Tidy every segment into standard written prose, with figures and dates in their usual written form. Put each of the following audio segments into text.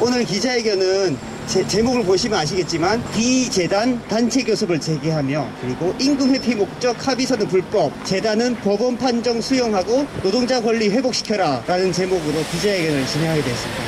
오늘 기자회견은 제목을 보시면 아시겠지만 비재단 단체 교섭을 재개하며 그리고 임금 회피 목적 합의서는 불법, 재단은 법원 판정 수용하고 노동자 권리 회복시켜라 라는 제목으로 기자회견을 진행하게 됐습니다.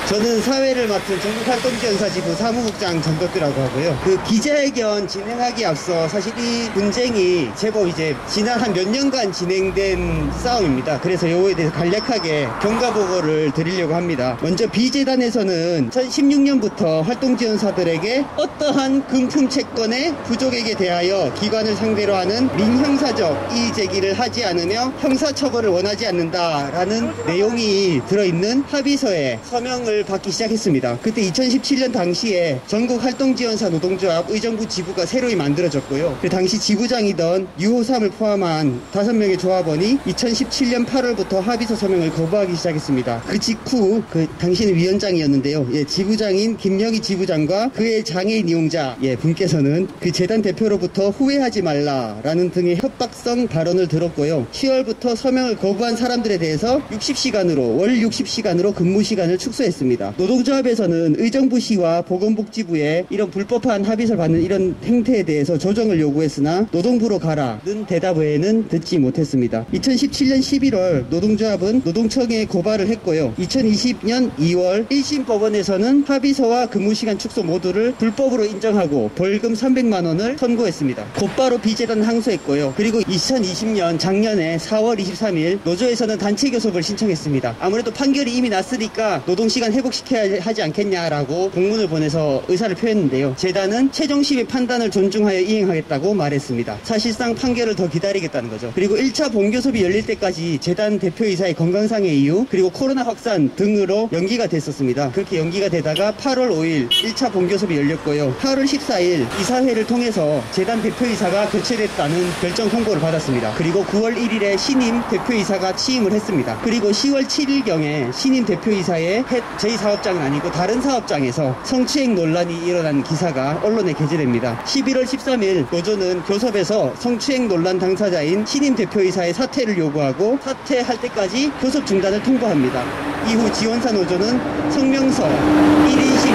저는 사회를 맡은 전국활동지원사지부 사무국장 전덕규라고 하고요. 그 기자회견 진행하기 앞서 사실 이 분쟁이 제법 이제 지난 한 몇 년간 진행된 싸움입니다. 그래서 요거에 대해서 간략하게 경과보고를 드리려고 합니다. 먼저 비재단에서는 2016년부터 활동지원사들에게 어떠한 금품 채권의 부족액에 대하여 기관을 상대로 하는 민형사적 이의제기를 하지 않으며 형사처벌을 원하지 않는다라는 내용이 들어있는 합의서에 서명을 받기 시작했습니다. 그때 2017년 당시에 전국활동지원사 노동조합 의정부 지부가 새로이 만들어졌고요. 그 당시 지부장이던 유호삼을 포함한 5명의 조합원이 2017년 8월부터 합의서 서명을 거부하기 시작했습니다. 그 직후 그 당시는 위원장이었는데요. 지부장인 김영희 지부장과 그의 장애인 이용자 분께서는 그 재단 대표로부터 후회하지 말라라는 등의 협박성 발언을 들었고요. 10월부터 서명을 거부한 사람들에 대해서 60시간으로 월 60시간으로 근무 시간을 축소했습니다. 노동조합에서는 의정부시와 보건복지부에 이런 불법한 합의서를 받는 이런 행태에 대해서 조정을 요구했으나 노동부로 가라는 대답 외에는 듣지 못했습니다. 2017년 11월 노동조합은 노동청에 고발을 했고요. 2020년 2월 1심 법원에서는 합의서와 근무시간 축소 모두를 불법으로 인정하고 벌금 300만 원을 선고했습니다. 곧바로 비재단 항소했고요. 그리고 2020년 작년에 4월 23일 노조에서는 단체 교섭을 신청했습니다. 아무래도 판결이 이미 났으니까 노동시간 회복시켜야 하지 않겠냐라고 공문을 보내서 의사를 표했는데요. 재단은 최종심의 판단을 존중하여 이행하겠다고 말했습니다. 사실상 판결을 더 기다리겠다는 거죠. 그리고 1차 본교섭이 열릴 때까지 재단 대표이사의 건강상의 이유 그리고 코로나 확산 등으로 연기가 됐었습니다. 그렇게 연기가 되다가 8월 5일 1차 본교섭이 열렸고요. 8월 14일 이사회를 통해서 재단 대표이사가 교체됐다는 결정 통보를 받았습니다. 그리고 9월 1일에 신임 대표이사가 취임을 했습니다. 그리고 10월 7일경에 신임 대표이사의 제2사업장은 아니고 다른 사업장에서 성추행 논란이 일어난 기사가 언론에 게재됩니다. 11월 13일 노조는 교섭에서 성추행 논란 당사자인 신임 대표이사의 사퇴를 요구하고 사퇴할 때까지 교섭 중단을 통보합니다. 이후 지원사 노조는 성명서, 1인 시위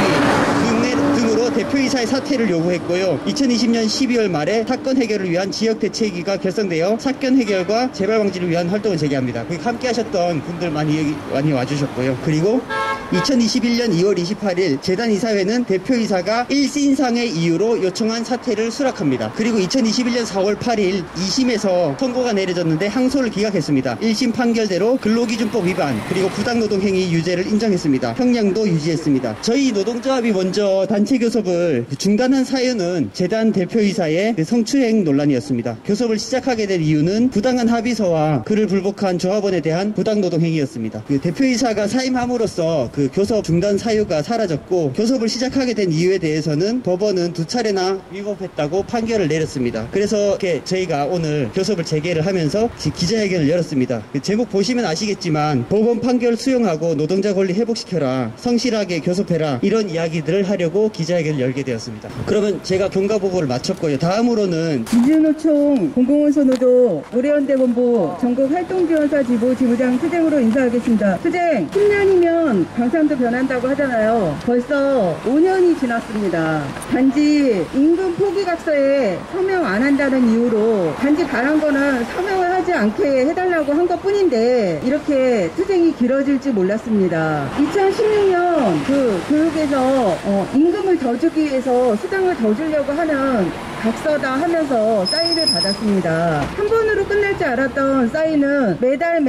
등으로 대표이사의 사퇴를 요구했고요. 2020년 12월 말에 사건 해결을 위한 지역대책위가 결성되어 사건 해결과 재발 방지를 위한 활동을 재개합니다. 거기 함께 하셨던 분들 많이 와주셨고요. 그리고 2021년 2월 28일 재단 이사회는 대표이사가 일신상의 이유로 요청한 사퇴를 수락합니다. 그리고 2021년 4월 8일 2심에서 선고가 내려졌는데 항소를 기각했습니다. 1심 판결대로 근로기준법 위반 그리고 부당노동행위 유죄를 인정했습니다. 형량도 유지했습니다. 저희 노동조합이 먼저 단체 교섭을 중단한 사유는 재단 대표이사의 성추행 논란이었습니다. 교섭을 시작하게 된 이유는 부당한 합의서와 그를 불복한 조합원에 대한 부당노동행위였습니다. 대표이사가 사임함으로써 교섭 중단 사유가 사라졌고 교섭을 시작하게 된 이유에 대해서는 법원은 2차례나 위법했다고 판결을 내렸습니다. 그래서 이렇게 저희가 오늘 교섭을 재개를 하면서 기자회견을 열었습니다. 제목 보시면 아시겠지만 법원 판결 수용하고 노동자 권리 회복시켜라, 성실하게 교섭해라 이런 이야기들을 하려고 기자회견을 열게 되었습니다. 그러면 제가 경과보고를 마쳤고요. 다음으로는 민주노총 공공원소노조 노래연대본부 전국활동지원사 지부 지부장 투쟁으로 인사하겠습니다. 투쟁 10년이면 경상도 변한다고 하잖아요. 벌써 5년이 지났습니다. 단지 임금 포기각서에 서명 안 한다는 이유로 단지 바란 거는 서명을 하지 않게 해달라고 한 것뿐인데 이렇게 투쟁이 길어질 줄 몰랐습니다. 2016년 교육에서 임금을 더 주기 위해서 수당을 더 주려고 하는 각서다 하면서 사인을 받았습니다. 한 번으로 끝날 줄 알았던 사인은 매달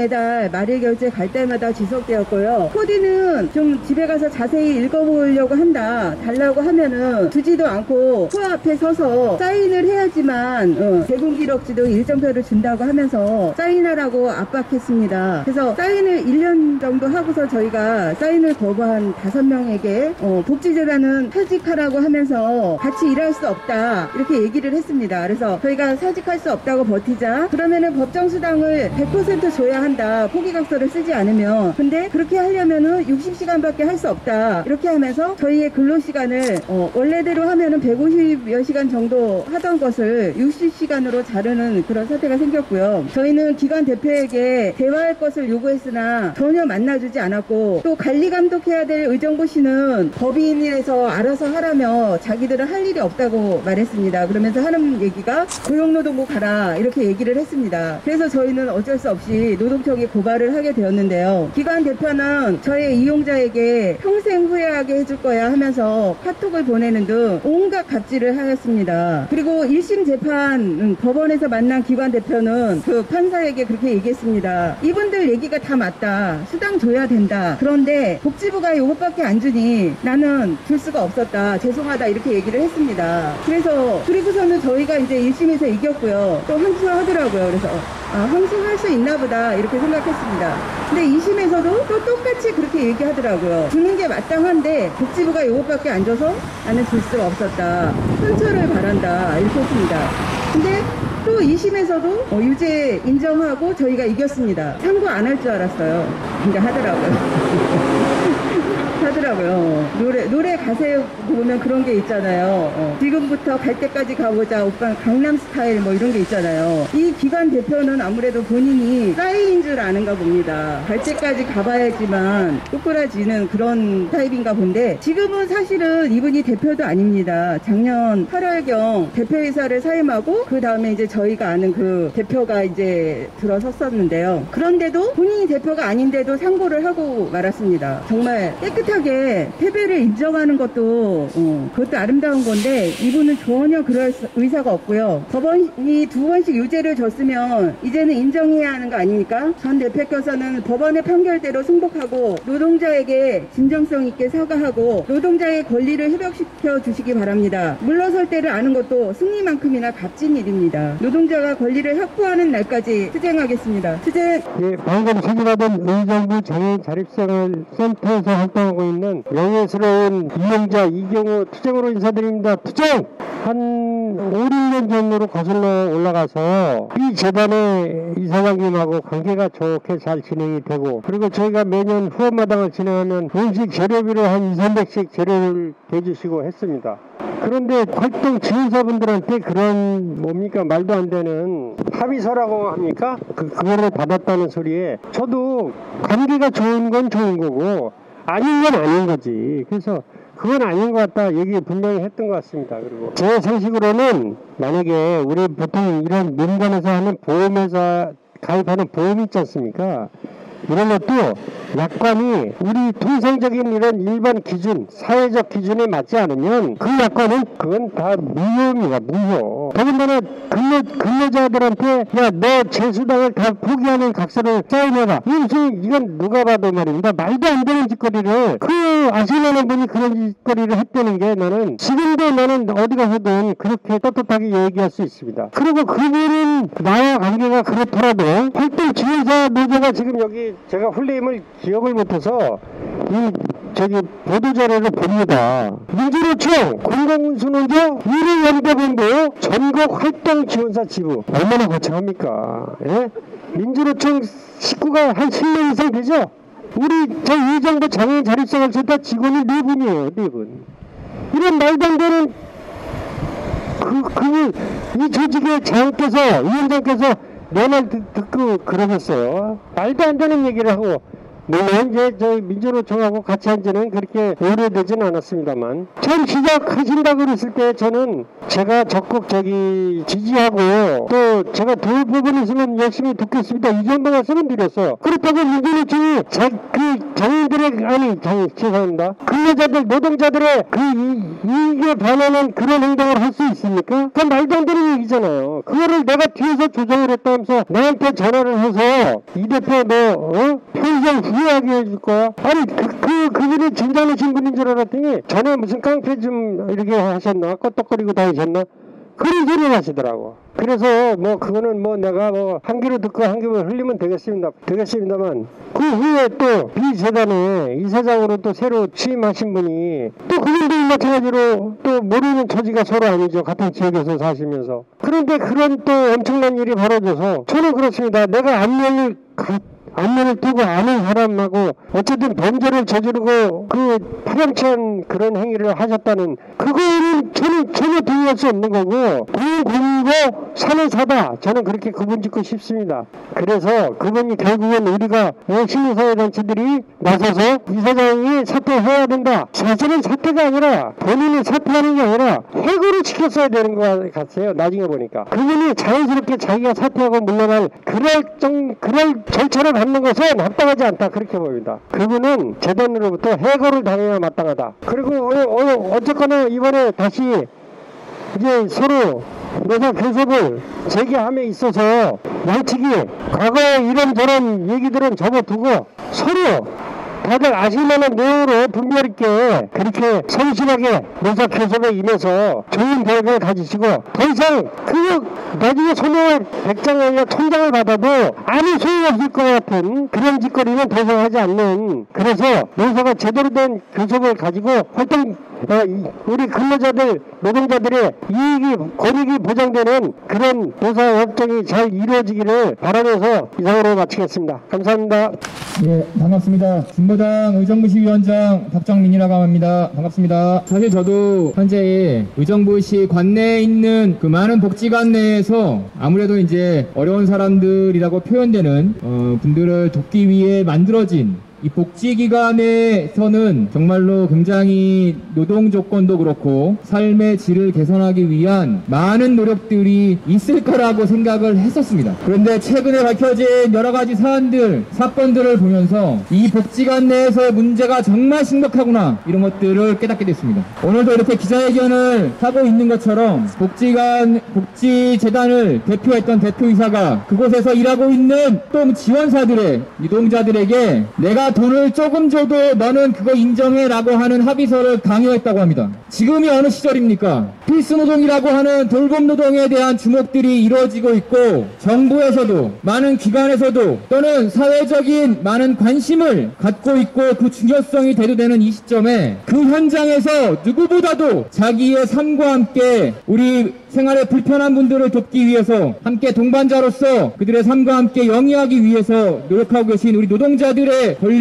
말일 결제 갈 때마다 지속되었고요. 코디는 좀 집에 가서 자세히 읽어보려고 한다 달라고 하면은 주지도 않고 코앞에 서서 사인을 해야지만 재공기록지도 일정표를 준다고 하면서 사인하라고 압박했습니다. 그래서 사인을 1년 정도 하고서 저희가 사인을 거부한 5명에게 복지재단은 퇴직하라고 하면서 같이 일할 수 없다 이렇게 이렇게 얘기를 했습니다. 그래서 저희가 사직할 수 없다고 버티자. 그러면은 법정수당을 100% 줘야 한다. 포기각서를 쓰지 않으면. 근데 그렇게 하려면은 60시간밖에 할 수 없다. 이렇게 하면서 저희의 근로시간을 원래대로 하면은 150여 시간 정도 하던 것을 60시간으로 자르는 그런 사태가 생겼고요. 저희는 기관 대표에게 대화할 것을 요구했으나 전혀 만나주지 않았고, 또 관리 감독해야 될 의정부시는 법인에서 알아서 하라며 자기들은 할 일이 없다고 말했습니다. 그러면서 하는 얘기가 고용노동부 가라 이렇게 얘기를 했습니다. 그래서 저희는 어쩔 수 없이 노동청에 고발을 하게 되었는데요. 기관 대표는 저의 이용자에게 평생 후회하게 해줄 거야 하면서 카톡을 보내는 등 온갖 갑질을 하였습니다. 그리고 1심 재판 법원에서 만난 기관 대표는 그 판사에게 그렇게 얘기했습니다. 이분들 얘기가 다 맞다. 수당 줘야 된다. 그런데 복지부가 이것밖에 안 주니 나는 줄 수가 없었다. 죄송하다. 이렇게 얘기를 했습니다. 그리고서는 저희가 이제 1심에서 이겼고요. 또 항소하더라고요. 그래서 항소할 수 있나 보다 이렇게 생각했습니다. 근데 2심에서도 또 똑같이 그렇게 얘기하더라고요. 주는 게 마땅한데 복지부가 이것밖에 안 줘서 나는 줄 수가 없었다. 선처를 바란다. 이렇게 했습니다. 근데 또 2심에서도 유죄 인정하고 저희가 이겼습니다. 상고 안 할 줄 알았어요. 근데 하더라고요. 노래 가사에 보면 그런 게 있잖아요. 지금부터 갈 때까지 가보자. 오빠 강남 스타일 뭐 이런 게 있잖아요. 이 기관 대표는 아무래도 본인이 싸이인 줄 아는가 봅니다. 갈 때까지 가봐야지만 꼬꾸라지는 그런 타입인가 본데, 지금은 사실은 이분이 대표도 아닙니다. 작년 8월경 대표이사를 사임하고 그 다음에 이제 저희가 아는 그 대표가 이제 들어섰었는데요. 그런데도 본인이 대표가 아닌데도 상고를 하고 말았습니다. 정말 깨끗하게 패배를 인정하는 것도 그것도 아름다운 건데, 이분은 전혀 그럴 의사가 없고요. 법원이 2번씩 유죄를 줬으면 이제는 인정해야 하는 거 아닙니까? 전 대표께서는 법원의 판결대로 승복하고 노동자에게 진정성 있게 사과하고 노동자의 권리를 회복시켜 주시기 바랍니다. 물러설 때를 아는 것도 승리만큼이나 값진 일입니다. 노동자가 권리를 확보하는 날까지 투쟁하겠습니다. 투쟁! 예, 방금 소개받은 의정부 장애인 자립생활센터에서 활동하고 있는 명예스러운 이용자 이경우 투쟁으로 인사드립니다. 투쟁! 한 5, 6년 전으로 거슬러 올라가서 이 재단의 이사장님하고 관계가 좋게 잘 진행이 되고, 그리고 저희가 매년 후원마당을 진행하면 음식 재료비로 한 2, 300씩 재료를 대주시고 했습니다. 그런데 활동 지원사분들한테 그런 뭡니까 말도 안 되는 합의서라고 합니까? 그거를 받았다는 소리에 저도 관계가 좋은 건 좋은 거고 아닌 건 아닌 거지. 그래서 그건 아닌 것 같다 얘기 분명히 했던 것 같습니다. 그리고 제 상식으로는 만약에 우리 보통 이런 민간에서 하는 보험회사 가입하는 보험이 있지 않습니까? 이런 것도 약관이 우리 통상적인 이런 일반 기준, 사회적 기준에 맞지 않으면 그 약관은 그건 다 무효입니다. 무효. 더군다나 근로자들한테 야, 너 재수당을 다 포기하는 각서를 사인해라. 이건 누가 봐도 말입니다. 말도 안 되는 짓거리를 아시는 분이 그런 짓거리를 했다는 게 나는 지금도 나는 어디 가서든 그렇게 떳떳하게 얘기할 수 있습니다. 그리고 그분은 나와 관계가 그렇더라도 활동 지원사 노조가 지금 여기 제가 훌레임을 기억을 못해서 보도자료를 봅니다. 민주노총 공공운수노조 유리연대본부 전국 활동지원사 지부 얼마나 거창합니까? 예? 민주노총 식구가 한 10명 이상 되죠? 우리 저 의정부 장애인 자립생활센터 직원이 4분이에요. 4분. 이런 말도 안 되는 이 조직의 장께서 위원장께서 내 말 듣고 그러셨어요. 말도 안 되는 얘기를 하고, 물론 이제 저희 민주노총하고 같이 한 지는 그렇게 오래되진 않았습니다만, 처음 시작하신다고 그랬을 때 저는 제가 적극 지지하고 또 제가 도울 부분이 있으면 열심히 돕겠습니다. 이 정도 말씀은 드렸어요. 그렇다고 민주노총이 죄송합니다. 근로자들, 노동자들의 이익에 반하는 그런 행동을 할 수 있습니까? 그건 말도 안 되는 얘기잖아요. 그거를 내가 뒤에서 조정을 했다면서 나한테 전화를 해서 이 대표 너 평생 후회하게 해줄 거야? 아니 그분이 진정하신 분인 줄 알았더니 전에 무슨 깡패 좀 이렇게 하셨나? 껐덕거리고 다니셨나? 그런 소리를 하시더라고. 그래서 뭐 그거는 뭐 내가 뭐 한 귀로 듣고 한 귀로 흘리면 되겠습니다만 그 후에 또 비재단에 이사장으로 또 새로 취임하신 분이 또 그분도 마찬가지로 또 모르는 처지가 서로 아니죠. 같은 지역에서 사시면서. 그런데 그런 또 엄청난 일이 벌어져서 저는 그렇습니다. 내가 안면을 두고 아는 사람하고 어쨌든 범죄를 저지르고 그 파렴치한 그런 행위를 하셨다는 그거는 저는 전혀 동의할 수 없는 거고 공공이고 사는 사다 저는 그렇게 구분 짓고 싶습니다. 그래서 그분이 결국은 우리가 시민사회단체들이 나서서 이사장이 사퇴해야 된다. 사실은 사퇴가 아니라 본인이 사퇴하는 게 아니라 해고를 시켰어야 되는 것 같아요. 나중에 보니까 그분이 자연스럽게 자기가 사퇴하고 물러날 그럴 절차를 받는 것은 합당하지 않다 그렇게 봅니다. 그분은 재단으로부터 해고를 당해야 마땅하다. 그리고 어쨌거나 이번에 다시 이제 서로 노사 교섭을 재개함에 있어서 양측이 과거에 이런저런 얘기들은 접어두고 서로 다들 아실만한 내용으로 분별 있게 그렇게 성실하게 노사 교섭에 임해서 좋은 계획을 가지시고 더 이상 나중에 소명을 100장이 아니라 1000장을 받아도 아무 소용없을 것 같은 그런 짓거리는 더 이상 하지 않는 그래서 노사가 제대로 된 교섭을 가지고 우리 근로자들 노동자들의 권익이 보장되는 그런 노사 협정이 잘 이루어지기를 바라면서 이상으로 마치겠습니다. 감사합니다. 예, 반갑습니다. 진보당 의정부시 위원장 박정민이라고 합니다. 반갑습니다. 사실 저도 현재 의정부시 관내에 있는 그 많은 복지관 내에서 아무래도 이제 어려운 사람들이라고 표현되는 분들을 돕기 위해 만들어진 이 복지기관에서는 정말로 굉장히 노동 조건도 그렇고 삶의 질을 개선하기 위한 많은 노력들이 있을 거라고 생각을 했었습니다. 그런데 최근에 밝혀진 여러 가지 사건들을 보면서 이 복지관 내에서의 문제가 정말 심각하구나 이런 것들을 깨닫게 됐습니다. 오늘도 이렇게 기자회견을 하고 있는 것처럼 복지재단을 대표했던 대표이사가 그곳에서 일하고 있는 또 지원사들의 노동자들에게 내가 돈을 조금 줘도 너는 그거 인정해 라고 하는 합의서를 강요했다고 합니다. 지금이 어느 시절입니까? 필수노동이라고 하는 돌봄노동에 대한 주목들이 이루어지고 있고 정부에서도 많은 기관에서도 또는 사회적인 많은 관심을 갖고 있고 그 중요성이 대두되는 이 시점에 그 현장에서 누구보다도 자기의 삶과 함께 우리 생활에 불편한 분들을 돕기 위해서 함께 동반자로서 그들의 삶과 함께 영위하기 위해서 노력하고 계신 우리 노동자들의 권리가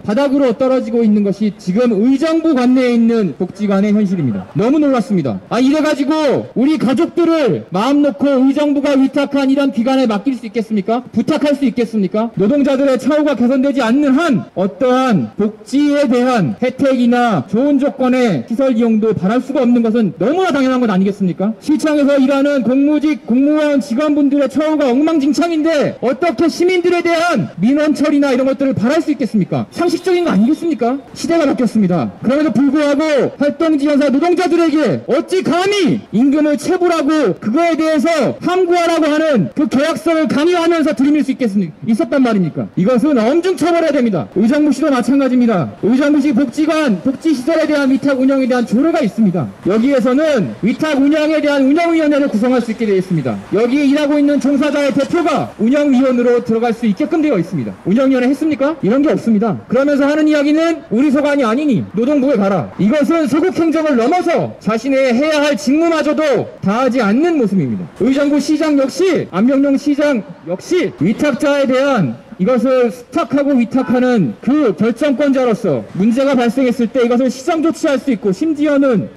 바닥으로 떨어지고 있는 것이 지금 의정부 관내에 있는 복지관의 현실입니다. 너무 놀랐습니다. 이래가지고 우리 가족들을 마음 놓고 의정부가 위탁한 이런 기관에 맡길 수 있겠습니까? 부탁할 수 있겠습니까? 노동자들의 처우가 개선되지 않는 한 어떠한 복지에 대한 혜택이나 좋은 조건의 시설 이용도 바랄 수가 없는 것은 너무나 당연한 것 아니겠습니까? 시청에서 일하는 공무원 직원분들의 처우가 엉망진창인데 어떻게 시민들에 대한 민원 처리나 이런 것들을 바랄 수 있겠습니까? 상식적인 거 아니겠습니까? 시대가 바뀌었습니다. 그럼에도 불구하고 활동지원사 노동자들에게 어찌 감히 임금을 체불하고 그거에 대해서 함구하라고 하는 그 계약서를 강요하면서 들이밀 수 있었단 말입니까? 이것은 엄중 처벌해야 됩니다. 의정부시도 마찬가지입니다. 의정부시 복지관, 복지시설에 대한 위탁 운영에 대한 조례가 있습니다. 여기에서는 위탁 운영에 대한 운영위원회를 구성할 수 있게 되어 있습니다. 여기에 일하고 있는 종사자의 대표가 운영위원으로 들어갈 수 있게끔 되어 있습니다. 운영위원회 했습니까? 이런 게 없습니다. 그러면서 하는 이야기는 우리 소관이 아니니 노동부에 가라. 이것은 소극행정을 넘어서 자신의 해야 할 직무마저도 다하지 않는 모습입니다. 의정부 시장 역시 안병용 시장 역시 위탁자에 대한 이것을 수탁하고 위탁하는 그 결정권자로서 문제가 발생했을 때 이것을 시정 조치할 수 있고 심지어는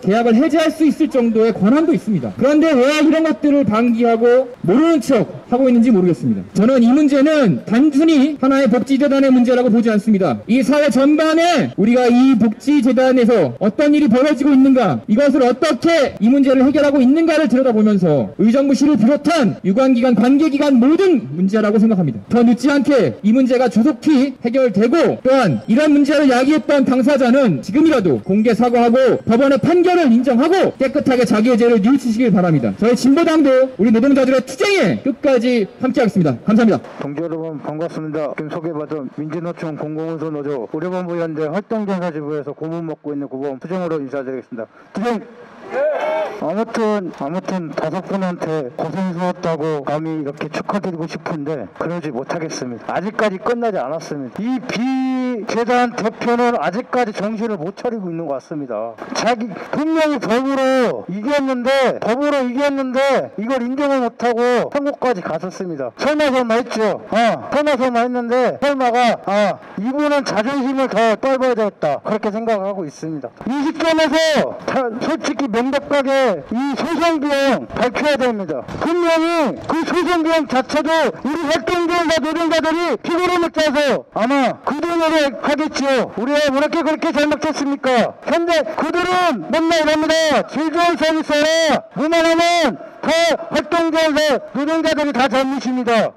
계약을 해지할 수 있을 정도의 권한도 있습니다. 그런데 왜 이런 것들을 방기하고 모르는 척 하고 있는지 모르겠습니다. 저는 이 문제는 단순히 하나의 복지재단의 문제라고 보지 않습니다. 이 사회 전반에 우리가 이 복지재단에서 어떤 일이 벌어지고 있는가, 이것을 어떻게 이 문제를 해결하고 있는가를 들여다보면서 의정부시를 비롯한 유관기관, 관계기관 모든 문제라고 생각합니다. 더 늦지 않게 이 문제가 조속히 해결되고 또한 이런 문제를 야기했던 당사자는 지금이라도 공개 사과하고 법원의 판결을 인정하고 깨끗하게 자기의 죄를 뉘우치시길 바랍니다. 저희 진보당도 우리 노동자들의 투쟁에 끝까지 함께하겠습니다. 감사합니다. 동지 여러분 반갑습니다. 지금 소개받은 민주노총 공공운수 노조 의료본부 연대 활동전사지부에서 고문 맡고 있는 고범 투쟁으로 인사드리겠습니다. 투쟁! 아무튼 5분한테 고생스러웠다고 감히 이렇게 축하드리고 싶은데 그러지 못하겠습니다. 아직까지 끝나지 않았습니다. 이 비재단 대표는 아직까지 정신을 못 차리고 있는 것 같습니다. 자기 분명히 법으로 이겼는데 이걸 인정을 못하고 선고까지 갔었습니다. 설마 했죠. 설마 했는데 설마가 이분은 자존심을 더 떨궈야 되겠다 그렇게 생각하고 있습니다. 이 시점에서 솔직히 명백하게 이 소송비용 밝혀야 됩니다. 분명히 그 소송비용 자체도 우리 활동지원자 노동자들이 피고름을 짜서 아마 그 돈으로 하겠지요. 우리가 왜 그렇게 잘못했습니까? 근데 그들은 맨날 이럽니다. 질 좋은 서비스라 뭐만 하면 다 활동지원자 노동자들이 다 잘못입니다.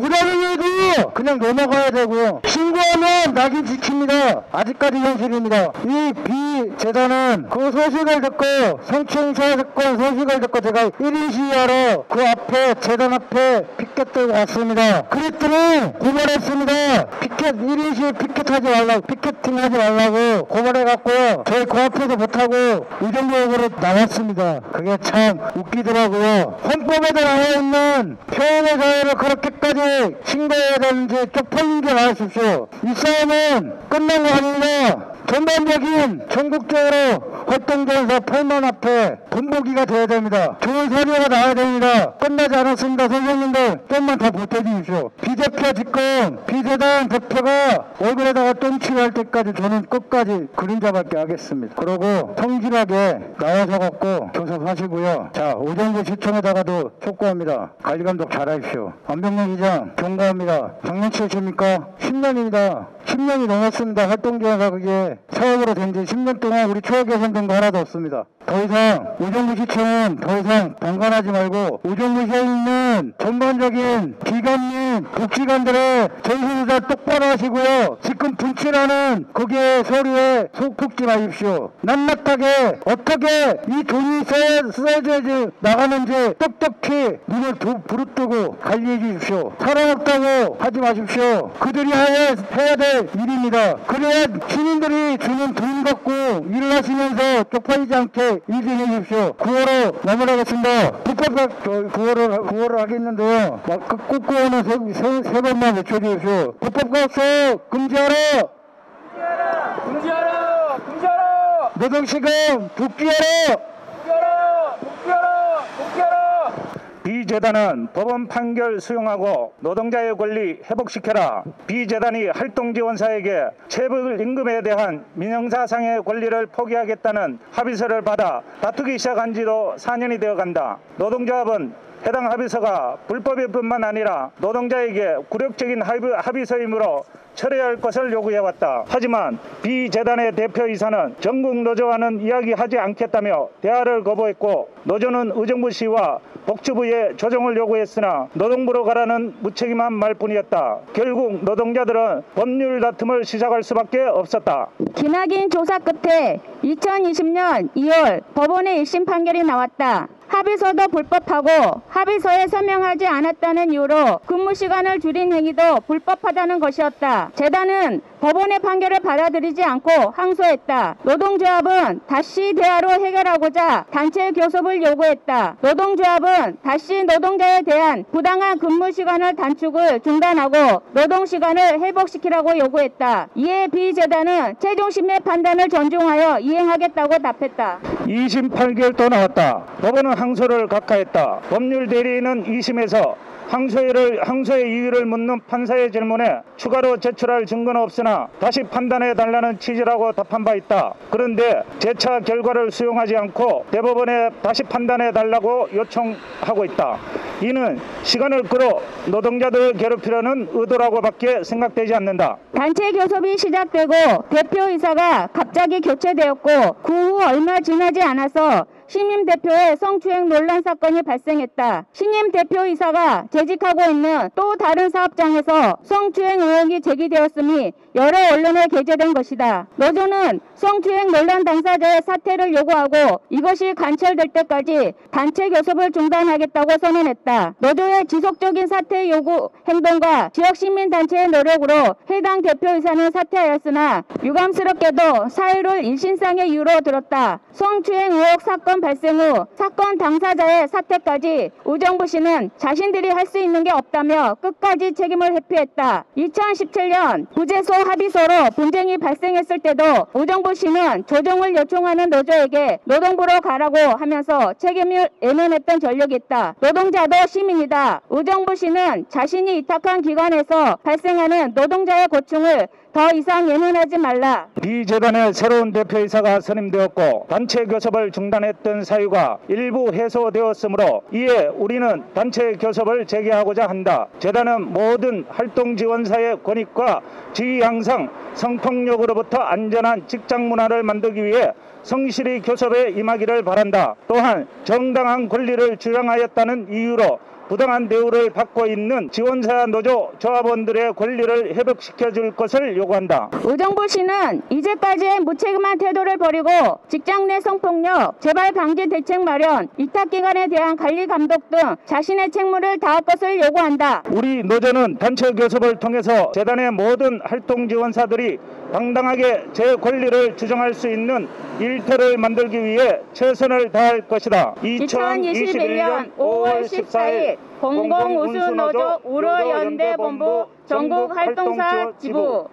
부당행위도 그냥 넘어가야 되고요. 신고하면 낙인 지킵니다. 아직까지 현실입니다. 이 비재단은 그 소식을 듣고 성추행사 사건 소식을 듣고 제가 1인 시위하러 그 앞에 재단 앞에 피켓 들고 왔습니다. 그랬더니 고발했습니다. 1인 시위 피켓팅 하지 말라고 고발해갖고요. 저희 그 앞에서 못하고 의정부역으로 나왔습니다. 그게 참 웃기더라고요. 헌법에 나와 있는 표현의 자유를 그렇게까지 신고해야 되는지 쪽팔린 게 나와주십시오. 이 싸움은 끝난 거 아닙니다. 전반적인 전국적으로 활동지원사 8만 앞에 본보기가 돼야 됩니다. 좋은 사료가 나와야 됩니다. 끝나지 않았습니다. 선생님들 좀만 더 보태주십시오. 비대표 집권 비재단 대표가 얼굴에다가 똥칠을 할 때까지 저는 끝까지 그림자밖에 하겠습니다. 그러고 성실하게 나와서 갖고 교섭하시고요. 자, 오정부 시청에다가도 촉구합니다. 관리감독 잘하십시오. 안병근 기장 경고합니다. 장난치십니까? 10년입니다. 10년이 넘었습니다. 활동지원사 그게 사업으로 된 지 10년 동안 우리 초과 개선된 거 하나도 없습니다. 더 이상 오정부 시청은 더 이상 방관하지 말고 오정부시에 있는 전반적인 기관님 복지관들의 정신을 다 똑바로 하시고요. 지금 분칠하는 거기에 서류에 속 푹지 마십시오. 낱낱하게 어떻게 이 돈이 써야지 나가는지 똑똑히 눈을 부릅뜨고 관리해 주십시오. 살아났다고 하지 마십시오. 그들이 해야 될 일입니다. 그래야 시민들이 주는 돈 갖고 일을 하시면서 쪽팔리지 않게 일 좀 해주십시오. 9월로 마무리하겠습니다. 국회를 하겠는데요. 꾹꾹하는 세 번만 외쳐주십시오. 불법각서 금지하라! 금지하라! 노동시간 복귀하라! 비재단은 법원 판결 수용하고 노동자의 권리 회복시켜라. 비재단이 활동지원사에게 체불임금에 대한 민형사상의 권리를 포기하겠다는 합의서를 받아 다투기 시작한 지도 4년이 되어간다. 노동조합은 해당 합의서가 불법일 뿐만 아니라 노동자에게 굴욕적인 합의서이므로 철회할 것을 요구해왔다. 하지만 비재단의 대표이사는 전국 노조와는 이야기하지 않겠다며 대화를 거부했고 노조는 의정부시와 복지부에 조정을 요구했으나 노동부로 가라는 무책임한 말뿐이었다. 결국 노동자들은 법률 다툼을 시작할 수밖에 없었다. 기나긴 조사 끝에 2020년 2월 법원의 1심 판결이 나왔다. 합의서도 불법하고 합의서에 서명하지 않았다는 이유로 근무 시간을 줄인 행위도 불법하다는 것이었다. 재단은 법원의 판결을 받아들이지 않고 항소했다. 노동조합은 다시 대화로 해결하고자 단체 교섭을 요구했다. 노동조합은 다시 노동자에 대한 부당한 근무 시간을 단축을 중단하고 노동시간을 회복시키라고 요구했다. 이에 비재단은 최종심의 판단을 존중하여 이행하겠다고 답했다. 2심 판결도 나왔다. 법원은 항소를 각하했다. 법률 대리인은 2심에서 항소의 이유를 묻는 판사의 질문에 추가로 제출할 증거는 없으나 다시 판단해달라는 취지라고 답한 바 있다. 그런데 재차 결과를 수용하지 않고 대법원에 다시 판단해달라고 요청하고 있다. 이는 시간을 끌어 노동자들을 괴롭히려는 의도라고밖에 생각되지 않는다. 단체 교섭이 시작되고 대표이사가 갑자기 교체되었고 그 후 얼마 지나지 않아서 신임 대표의 성추행 논란 사건이 발생했다. 신임 대표이사가 재직하고 있는 또 다른 사업장에서 성추행 의혹이 제기되었음이 여러 언론에 게재된 것이다. 노조는 성추행 논란 당사자의 사퇴를 요구하고 이것이 관철될 때까지 단체 교섭을 중단하겠다고 선언했다. 노조의 지속적인 사퇴 요구 행동과 지역 시민단체의 노력으로 해당 대표이사는 사퇴하였으나 유감스럽게도 사유를 일신상의 이유로 들었다. 성추행 의혹 사건 발생 후 사건 당사자의 사퇴까지 우정부 씨는 자신들이 할 수 있는 게 없다며 끝까지 책임을 회피했다. 2017년 구제소 합의서로 분쟁이 발생했을 때도 우정부 씨는 조정을 요청하는 노조에게 노동부로 가라고 하면서 책임을 외면했던 전력이 있다. 노동자도 시민이다. 우정부 씨는 자신이 위탁한 기관에서 발생하는 노동자의 고충을 더 이상 외면하지 말라. B재단의 새로운 대표이사가 선임되었고 단체 교섭을 중단했던 사유가 일부 해소되었으므로 이에 우리는 단체 교섭을 재개하고자 한다. 재단은 모든 활동 지원사의 권익과 지위 향상, 성폭력으로부터 안전한 직장 문화를 만들기 위해 성실히 교섭에 임하기를 바란다. 또한 정당한 권리를 주장하였다는 이유로 부당한 대우를 받고 있는 지원사 노조 조합원들의 권리를 회복시켜 줄 것을 요구한다. 우정부 씨는 이제까지의 무책임한 태도를 버리고 직장 내 성폭력, 재발 방지 대책 마련, 위탁기관에 대한 관리 감독 등 자신의 책무를 다할 것을 요구한다. 우리 노조는 단체 교섭을 통해서 재단의 모든 활동 지원사들이 당당하게 제 권리를 주장할 수 있는 일터를 만들기 위해 최선을 다할 것이다. 2021년 5월 14일 공공우수노조 우러연대본부 전국활동사 지부